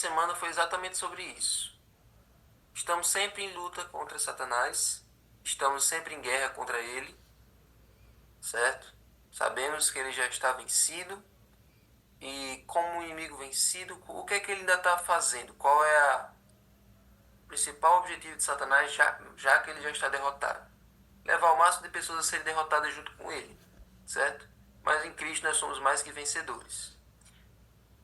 semana foi exatamente sobre isso. Estamos sempre em luta contra Satanás, estamos sempre em guerra contra ele, certo? Sabemos que ele já está vencido e, como um inimigo vencido, o que é que ele ainda está fazendo? Qual é o principal objetivo de Satanás, já que ele já está derrotado? Levar o máximo de pessoas a serem derrotadas junto com ele, certo? Mas em Cristo nós somos mais que vencedores.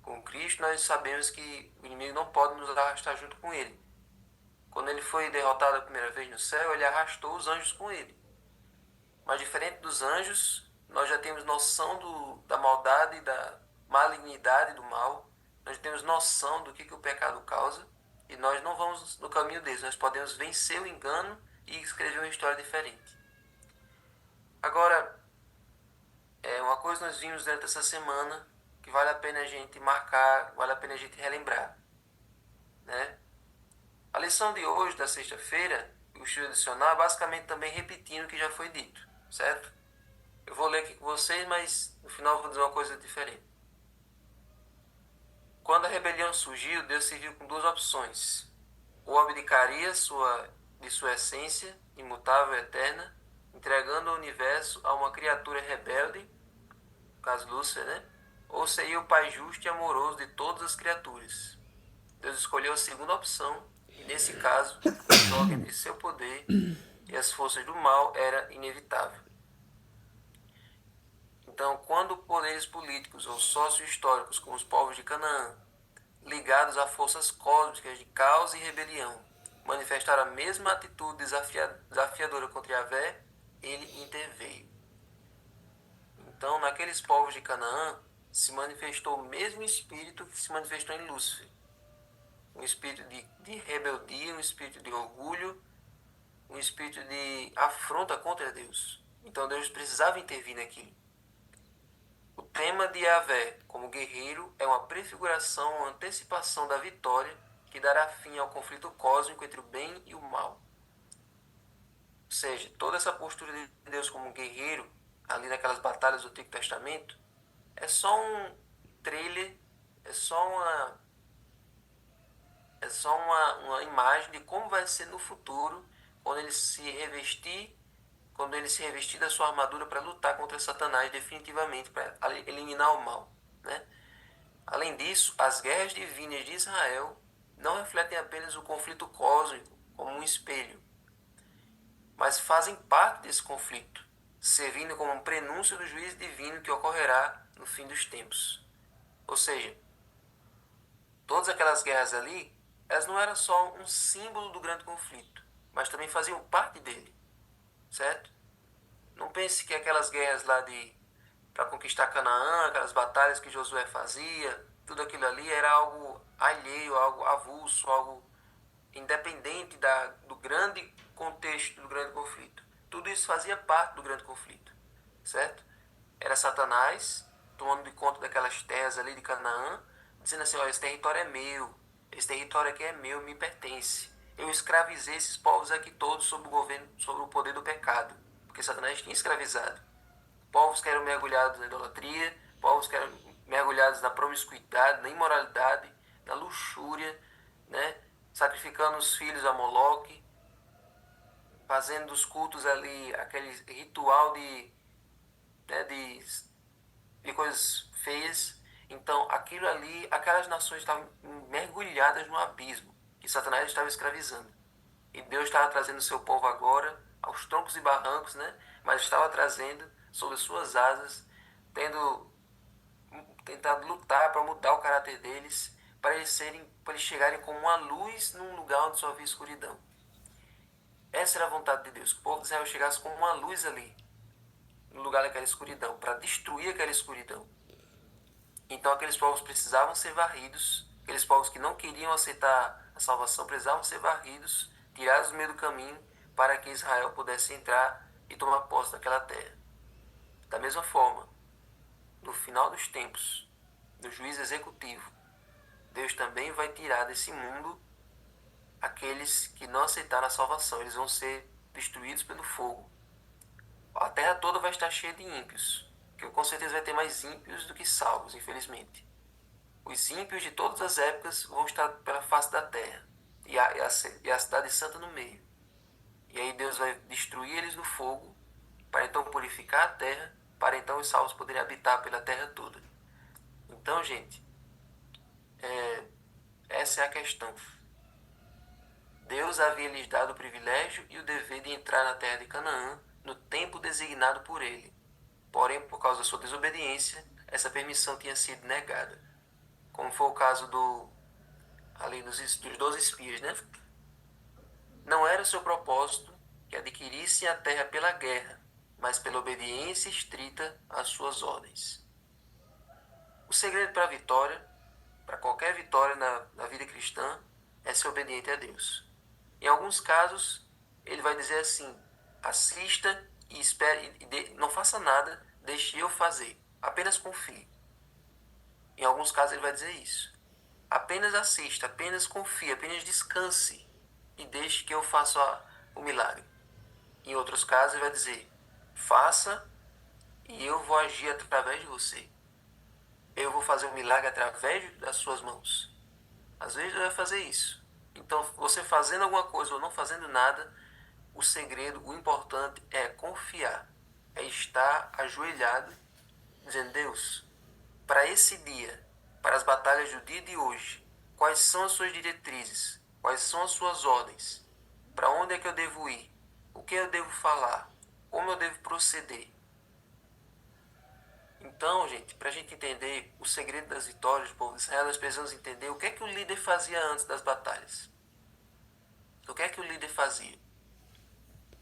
Com Cristo nós sabemos que o inimigo não pode nos arrastar junto com ele. Quando ele foi derrotado a primeira vez no céu, ele arrastou os anjos com ele. Mas diferente dos anjos, nós já temos noção da maldade, da malignidade do mal. Nós temos noção do que o pecado causa. E nós não vamos no caminho deles. Nós podemos vencer o engano e escrever uma história diferente. Agora, uma coisa que nós vimos durante essa semana que vale a pena a gente marcar, vale a pena a gente relembrar, né? A lição de hoje, da sexta-feira, o estudo adicional, é basicamente também repetindo o que já foi dito, certo? Eu vou ler aqui com vocês, mas no final eu vou dizer uma coisa diferente. Quando a rebelião surgiu, Deus se viu com duas opções. Ou abdicaria de sua essência, imutável e eterna, entregando o universo a uma criatura rebelde, no caso Lúcifer, né? Ou seria o Pai justo e amoroso de todas as criaturas. Deus escolheu a segunda opção, e nesse caso, o choque entre seu poder e as forças do mal era inevitável. Então, quando poderes políticos ou sócio-históricos, como os povos de Canaã, ligados a forças cósmicas de caos e rebelião, manifestaram a mesma atitude desafiadora contra Yahvé, ele interveio. Então, naqueles povos de Canaã, se manifestou o mesmo espírito que se manifestou em Lúcifer. Um espírito de rebeldia, um espírito de orgulho, um espírito de afronta contra Deus. Então Deus precisava intervir naquilo. O tema de Yahvé como guerreiro é uma prefiguração, uma antecipação da vitória que dará fim ao conflito cósmico entre o bem e o mal. Ou seja, toda essa postura de Deus como guerreiro, ali naquelas batalhas do Antigo Testamento, é só um trailer, é só uma imagem de como vai ser no futuro, quando ele se revestir da sua armadura para lutar contra Satanás definitivamente, para eliminar o mal, né? Além disso, as guerras divinas de Israel não refletem apenas o conflito cósmico como um espelho, mas fazem parte desse conflito, servindo como um prenúncio do juízo divino que ocorrerá no fim dos tempos. Ou seja, todas aquelas guerras ali, elas não eram só um símbolo do grande conflito, mas também faziam parte dele, certo? Não pense que aquelas guerras lá para conquistar Canaã, aquelas batalhas que Josué fazia, tudo aquilo ali era algo alheio, algo avulso, algo independente do grande contexto do grande conflito. Tudo isso fazia parte do grande conflito, certo? Era Satanás tomando de conta daquelas terras ali de Canaã, dizendo assim: olha, esse território é meu, esse território aqui é meu, me pertence. Eu escravizei esses povos aqui todos sob o governo, sob o poder do pecado, porque Satanás tinha escravizado. Povos que eram mergulhados na idolatria, povos que eram mergulhados na promiscuidade, na imoralidade, na luxúria, né? Sacrificando os filhos a Moloque, fazendo dos cultos ali aquele ritual né, de coisas feias. Então, aquilo ali, aquelas nações estavam mergulhadas no abismo que Satanás estava escravizando. E Deus estava trazendo o seu povo agora aos troncos e barrancos, né? Mas estava trazendo sob as suas asas, tendo tentado lutar para mudar o caráter deles, para eles chegarem como uma luz num lugar onde só havia escuridão. Essa era a vontade de Deus, que o povo de Israel chegasse como uma luz ali, no lugar daquela escuridão, para destruir aquela escuridão. Então aqueles povos precisavam ser varridos, aqueles povos que não queriam aceitar a salvação precisavam ser varridos, tirados do meio do caminho, para que Israel pudesse entrar e tomar posse daquela terra. Da mesma forma, no final dos tempos, do juízo executivo, Deus também vai tirar desse mundo aqueles que não aceitaram a salvação. Eles vão ser destruídos pelo fogo. A terra toda vai estar cheia de ímpios, que com certeza vai ter mais ímpios do que salvos, infelizmente. Os ímpios de todas as épocas vão estar pela face da terra, e a cidade santa no meio. E aí Deus vai destruir eles no fogo, para então purificar a terra, para então os salvos poderem habitar pela terra toda. Então, gente, essa é a questão. Deus havia lhes dado o privilégio e o dever de entrar na terra de Canaã no tempo designado por ele. Porém, por causa da sua desobediência, essa permissão tinha sido negada. Como foi o caso ali dos 12 espias, né? Não era o seu propósito que adquirissem a terra pela guerra, mas pela obediência estrita às suas ordens. O segredo para a vitória, para qualquer vitória na vida cristã, é ser obediente a Deus. Em alguns casos, ele vai dizer assim: assista e espere, não faça nada, deixe eu fazer, apenas confie. Em alguns casos ele vai dizer isso. Apenas assista, apenas confie, apenas descanse e deixe que eu faça o milagre. Em outros casos ele vai dizer: faça e eu vou agir através de você. Eu vou fazer o milagre através das suas mãos. Às vezes Deus vai fazer isso. Então, você fazendo alguma coisa ou não fazendo nada, o segredo, o importante é confiar. É estar ajoelhado, dizendo: Deus, para esse dia, para as batalhas do dia de hoje, quais são as suas diretrizes? Quais são as suas ordens? Para onde é que eu devo ir? O que eu devo falar? Como eu devo proceder? Então, gente, para a gente entender o segredo das vitórias do povo de Israel, nós precisamos entender o que é que o líder fazia antes das batalhas. O que é que o líder fazia?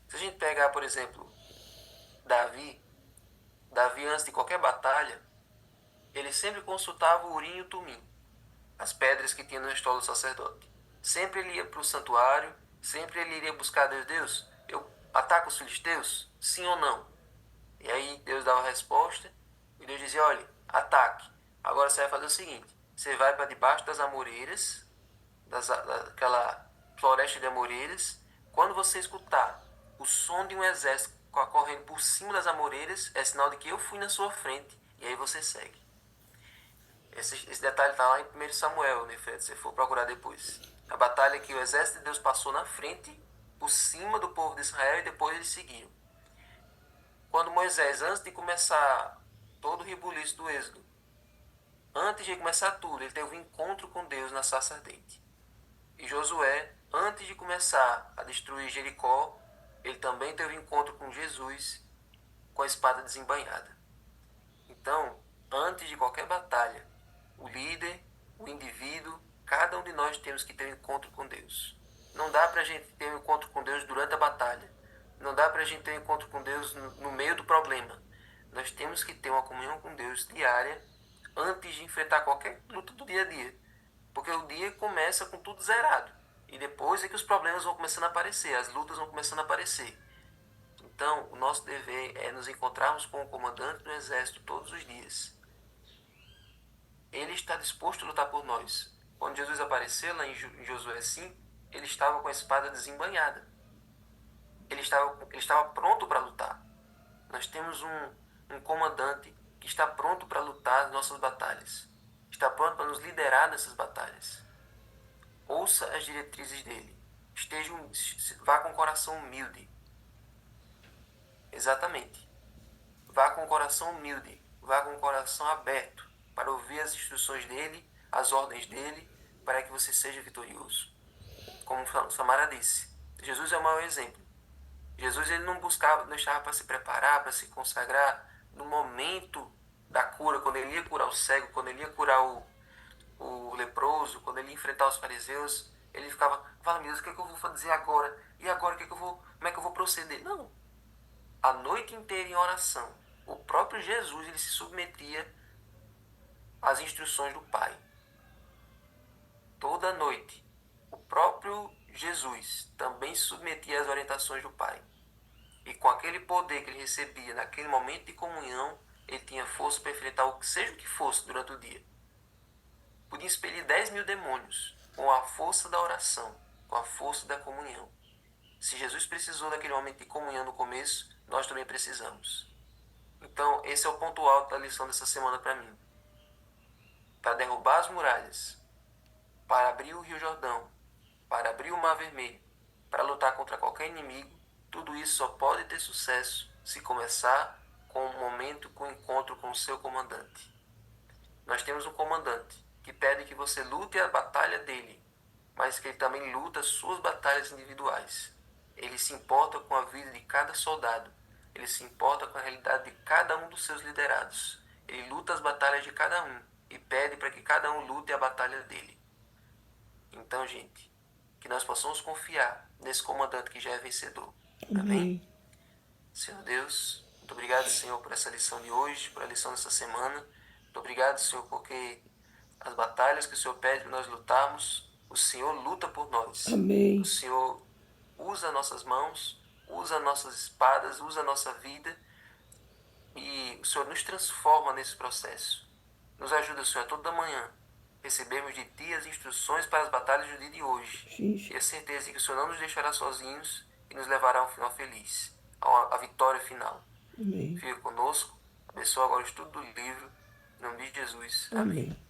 Se a gente pegar, por exemplo, Davi, antes de qualquer batalha, ele sempre consultava o Urim e o Tumim, as pedras que tinha no estolo do sacerdote. Sempre ele ia para o santuário, sempre ele iria buscar Deus. Deus, eu ataco os filisteus? Sim ou não? E aí Deus dava a resposta, e Deus dizia: olha, ataque. Agora você vai fazer o seguinte: você vai para debaixo das amoreiras, daquela floresta de amoreiras. Quando você escutar o som de um exército correndo por cima das amoreiras, é sinal de que eu fui na sua frente, e aí você segue. Esse detalhe está lá em 1 Samuel, né, Fred? Se você for procurar depois. A batalha que o exército de Deus passou na frente, por cima do povo de Israel, e depois eles seguiram. Quando Moisés, antes de começar todo o rebuliço do Êxodo, antes de começar tudo, ele teve um encontro com Deus na sarça ardente. E Josué, antes de começar a destruir Jericó, ele também teve um encontro com Jesus com a espada desembainhada. Então, antes de qualquer batalha, o líder, o indivíduo, cada um de nós temos que ter um encontro com Deus. Não dá para a gente ter um encontro com Deus durante a batalha. Não dá para a gente ter um encontro com Deus no meio do problema. Nós temos que ter uma comunhão com Deus diária antes de enfrentar qualquer luta do dia a dia. Porque o dia começa com tudo zerado. E depois é que os problemas vão começando a aparecer, as lutas vão começando a aparecer. Então, o nosso dever é nos encontrarmos com o comandante do exército todos os dias. Ele está disposto a lutar por nós. Quando Jesus apareceu lá em Josué 5, ele estava com a espada desembainhada. Ele estava pronto para lutar. Nós temos um comandante que está pronto para lutar as nossas batalhas. Está pronto para nos liderar nessas batalhas. Ouça as diretrizes dele. Vá com o coração humilde. Exatamente. Vá com o coração humilde. Vá com o coração aberto para ouvir as instruções dele, as ordens dele, para que você seja vitorioso. Como Samara disse, Jesus é o maior exemplo. Jesus ele não deixava para se preparar, para se consagrar no momento da cura, quando ele ia curar o cego, quando ele ia curar o leproso, quando ele ia enfrentar os fariseus, ele ficava: fala, meu Deus, o que é que eu vou fazer agora? E agora, como é que eu vou proceder? Não. A noite inteira em oração, o próprio Jesus ele se submetia às instruções do Pai. Toda noite, o próprio Jesus também se submetia às orientações do Pai. E com aquele poder que ele recebia naquele momento de comunhão, ele tinha força para enfrentar o que seja o que fosse durante o dia. Podia expelir 10.000 demônios com a força da oração, com a força da comunhão. Se Jesus precisou daquele momento de comunhão no começo, nós também precisamos. Então, esse é o ponto alto da lição dessa semana para mim. para derrubar as muralhas, para abrir o Rio Jordão, para abrir o Mar Vermelho, para lutar contra qualquer inimigo, tudo isso só pode ter sucesso se começar com um momento, com um encontro com o seu comandante. Nós temos um comandante que pede que você lute a batalha dele, mas que ele também luta as suas batalhas individuais. Ele se importa com a vida de cada soldado. Ele se importa com a realidade de cada um dos seus liderados. Ele luta as batalhas de cada um e pede para que cada um lute a batalha dele. Então, gente, que nós possamos confiar nesse comandante que já é vencedor. Amém? Senhor Deus, muito obrigado, Senhor, por essa lição de hoje, por a lição dessa semana. Muito obrigado, Senhor, porque as batalhas que o Senhor pede para nós lutarmos, o Senhor luta por nós. Amém. O Senhor usa nossas mãos, usa nossas espadas, usa a nossa vida e o Senhor nos transforma nesse processo. Nos ajuda, Senhor, toda manhã recebermos de Ti as instruções para as batalhas do dia de hoje. Sim. E a certeza de que o Senhor não nos deixará sozinhos e nos levará a um final feliz, à vitória final. Amém. Fica conosco, abençoa agora o estudo do livro, em nome de Jesus. Amém. Amém.